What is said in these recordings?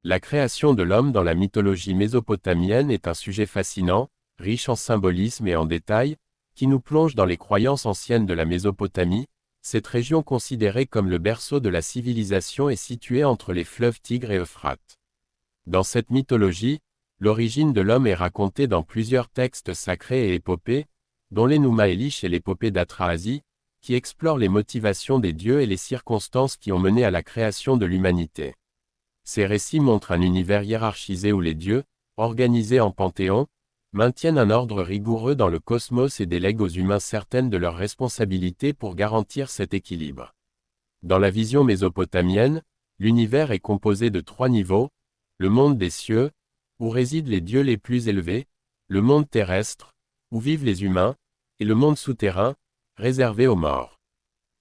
La création de l'homme dans la mythologie mésopotamienne est un sujet fascinant, riche en symbolisme et en détails, qui nous plonge dans les croyances anciennes de la Mésopotamie, cette région considérée comme le berceau de la civilisation est située entre les fleuves Tigre et Euphrate. Dans cette mythologie, l'origine de l'homme est racontée dans plusieurs textes sacrés et épopées, dont l'Enuma Elish et l'épopée d'Atrahasie, qui explorent les motivations des dieux et les circonstances qui ont mené à la création de l'humanité. Ces récits montrent un univers hiérarchisé où les dieux, organisés en panthéons, maintiennent un ordre rigoureux dans le cosmos et délèguent aux humains certaines de leurs responsabilités pour garantir cet équilibre. Dans la vision mésopotamienne, l'univers est composé de 3 niveaux: le monde des cieux, où résident les dieux les plus élevés, le monde terrestre, où vivent les humains, et le monde souterrain, réservé aux morts.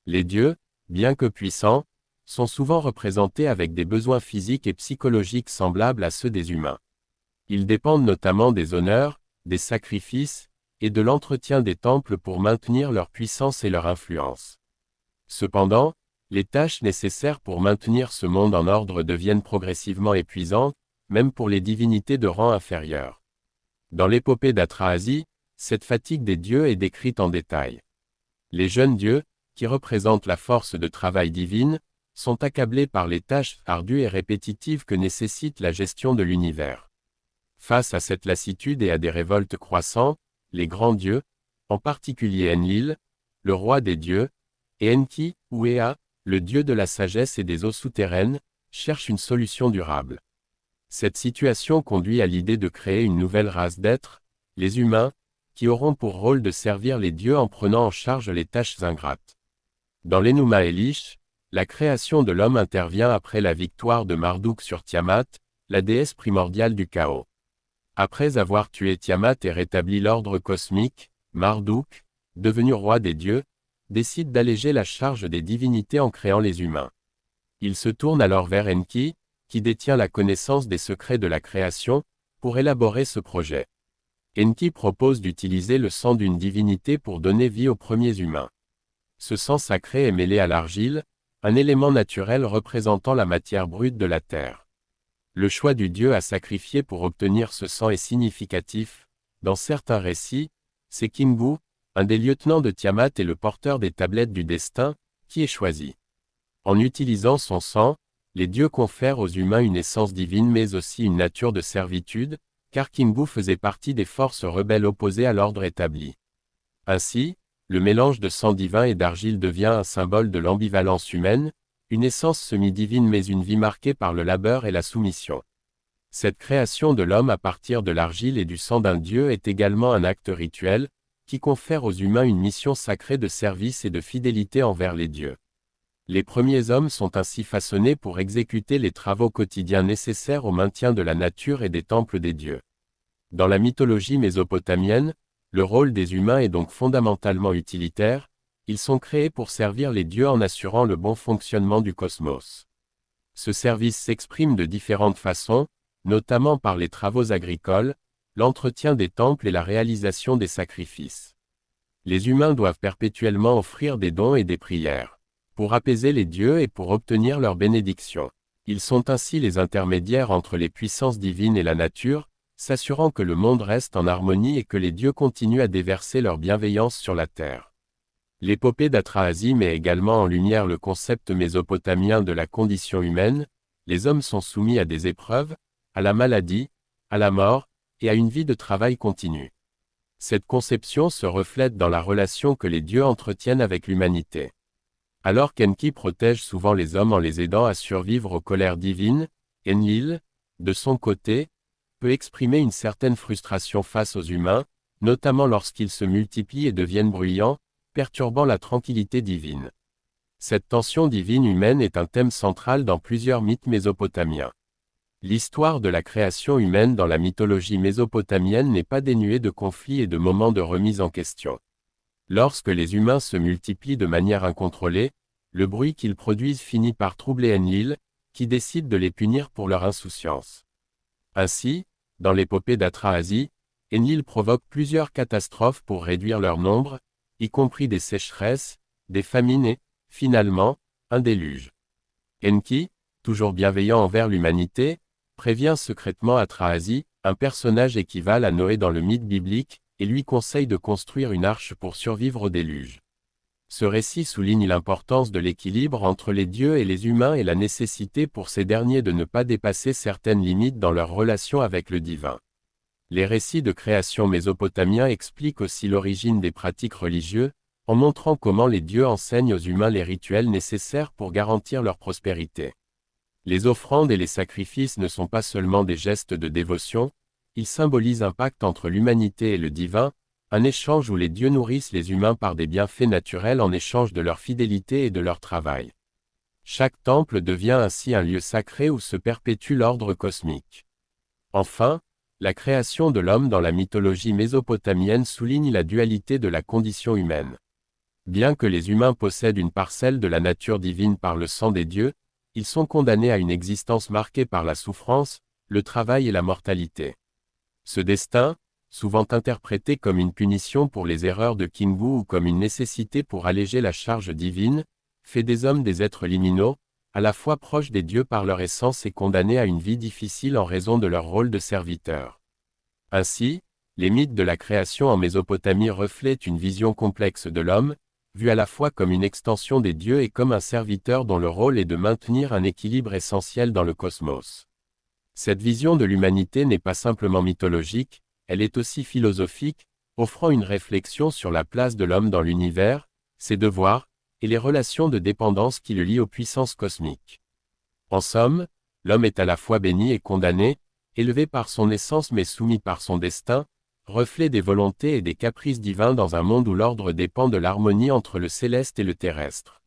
Les dieux, bien que puissants, sont souvent représentés avec des besoins physiques et psychologiques semblables à ceux des humains. Ils dépendent notamment des honneurs, des sacrifices, et de l'entretien des temples pour maintenir leur puissance et leur influence. Cependant, les tâches nécessaires pour maintenir ce monde en ordre deviennent progressivement épuisantes, même pour les divinités de rang inférieur. Dans l'épopée d'Atrahasie, cette fatigue des dieux est décrite en détail. Les jeunes dieux, qui représentent la force de travail divine, sont accablés par les tâches ardues et répétitives que nécessite la gestion de l'univers. Face à cette lassitude et à des révoltes croissantes, les grands dieux, en particulier Enlil, le roi des dieux, et Enki, ou Ea, le dieu de la sagesse et des eaux souterraines, cherchent une solution durable. Cette situation conduit à l'idée de créer une nouvelle race d'êtres, les humains, qui auront pour rôle de servir les dieux en prenant en charge les tâches ingrates. Dans l'Enuma Elish, la création de l'homme intervient après la victoire de Marduk sur Tiamat, la déesse primordiale du chaos. Après avoir tué Tiamat et rétabli l'ordre cosmique, Marduk, devenu roi des dieux, décide d'alléger la charge des divinités en créant les humains. Il se tourne alors vers Enki, qui détient la connaissance des secrets de la création, pour élaborer ce projet. Enki propose d'utiliser le sang d'une divinité pour donner vie aux premiers humains. Ce sang sacré est mêlé à l'argile, un élément naturel représentant la matière brute de la terre. Le choix du dieu à sacrifier pour obtenir ce sang est significatif. Dans certains récits, c'est Kingu, un des lieutenants de Tiamat et le porteur des tablettes du destin, qui est choisi. En utilisant son sang, les dieux confèrent aux humains une essence divine mais aussi une nature de servitude, car Kingu faisait partie des forces rebelles opposées à l'ordre établi. Ainsi, le mélange de sang divin et d'argile devient un symbole de l'ambivalence humaine, une essence semi-divine mais une vie marquée par le labeur et la soumission. Cette création de l'homme à partir de l'argile et du sang d'un dieu est également un acte rituel, qui confère aux humains une mission sacrée de service et de fidélité envers les dieux. Les premiers hommes sont ainsi façonnés pour exécuter les travaux quotidiens nécessaires au maintien de la nature et des temples des dieux. Dans la mythologie mésopotamienne, le rôle des humains est donc fondamentalement utilitaire, ils sont créés pour servir les dieux en assurant le bon fonctionnement du cosmos. Ce service s'exprime de différentes façons, notamment par les travaux agricoles, l'entretien des temples et la réalisation des sacrifices. Les humains doivent perpétuellement offrir des dons et des prières, pour apaiser les dieux et pour obtenir leur bénédiction. Ils sont ainsi les intermédiaires entre les puissances divines et la nature, s'assurant que le monde reste en harmonie et que les dieux continuent à déverser leur bienveillance sur la terre. L'épopée d'Atrahasie met également en lumière le concept mésopotamien de la condition humaine. Les hommes sont soumis à des épreuves, à la maladie, à la mort, et à une vie de travail continu. Cette conception se reflète dans la relation que les dieux entretiennent avec l'humanité. Alors qu'Enki protège souvent les hommes en les aidant à survivre aux colères divines, Enlil, de son côté, peut exprimer une certaine frustration face aux humains, notamment lorsqu'ils se multiplient et deviennent bruyants, perturbant la tranquillité divine. Cette tension divine-humaine est un thème central dans plusieurs mythes mésopotamiens. L'histoire de la création humaine dans la mythologie mésopotamienne n'est pas dénuée de conflits et de moments de remise en question. Lorsque les humains se multiplient de manière incontrôlée, le bruit qu'ils produisent finit par troubler Enlil, qui décide de les punir pour leur insouciance. Ainsi, dans l'épopée d'Atrahasie, Enlil provoque plusieurs catastrophes pour réduire leur nombre, y compris des sécheresses, des famines et, finalement, un déluge. Enki, toujours bienveillant envers l'humanité, prévient secrètement Atrahasis, un personnage équivalent à Noé dans le mythe biblique, et lui conseille de construire une arche pour survivre au déluge. Ce récit souligne l'importance de l'équilibre entre les dieux et les humains et la nécessité pour ces derniers de ne pas dépasser certaines limites dans leur relation avec le divin. Les récits de création mésopotamiens expliquent aussi l'origine des pratiques religieuses, en montrant comment les dieux enseignent aux humains les rituels nécessaires pour garantir leur prospérité. Les offrandes et les sacrifices ne sont pas seulement des gestes de dévotion, ils symbolisent un pacte entre l'humanité et le divin, un échange où les dieux nourrissent les humains par des bienfaits naturels en échange de leur fidélité et de leur travail. Chaque temple devient ainsi un lieu sacré où se perpétue l'ordre cosmique. Enfin, la création de l'homme dans la mythologie mésopotamienne souligne la dualité de la condition humaine. Bien que les humains possèdent une parcelle de la nature divine par le sang des dieux, ils sont condamnés à une existence marquée par la souffrance, le travail et la mortalité. Ce destin, souvent interprété comme une punition pour les erreurs de Kingu ou comme une nécessité pour alléger la charge divine, fait des hommes des êtres liminaux, à la fois proches des dieux par leur essence et condamnés à une vie difficile en raison de leur rôle de serviteurs. Ainsi, les mythes de la création en Mésopotamie reflètent une vision complexe de l'homme, vu à la fois comme une extension des dieux et comme un serviteur dont le rôle est de maintenir un équilibre essentiel dans le cosmos. Cette vision de l'humanité n'est pas simplement mythologique, elle est aussi philosophique, offrant une réflexion sur la place de l'homme dans l'univers, ses devoirs, et les relations de dépendance qui le lient aux puissances cosmiques. En somme, l'homme est à la fois béni et condamné, élevé par son essence mais soumis par son destin, reflet des volontés et des caprices divins dans un monde où l'ordre dépend de l'harmonie entre le céleste et le terrestre.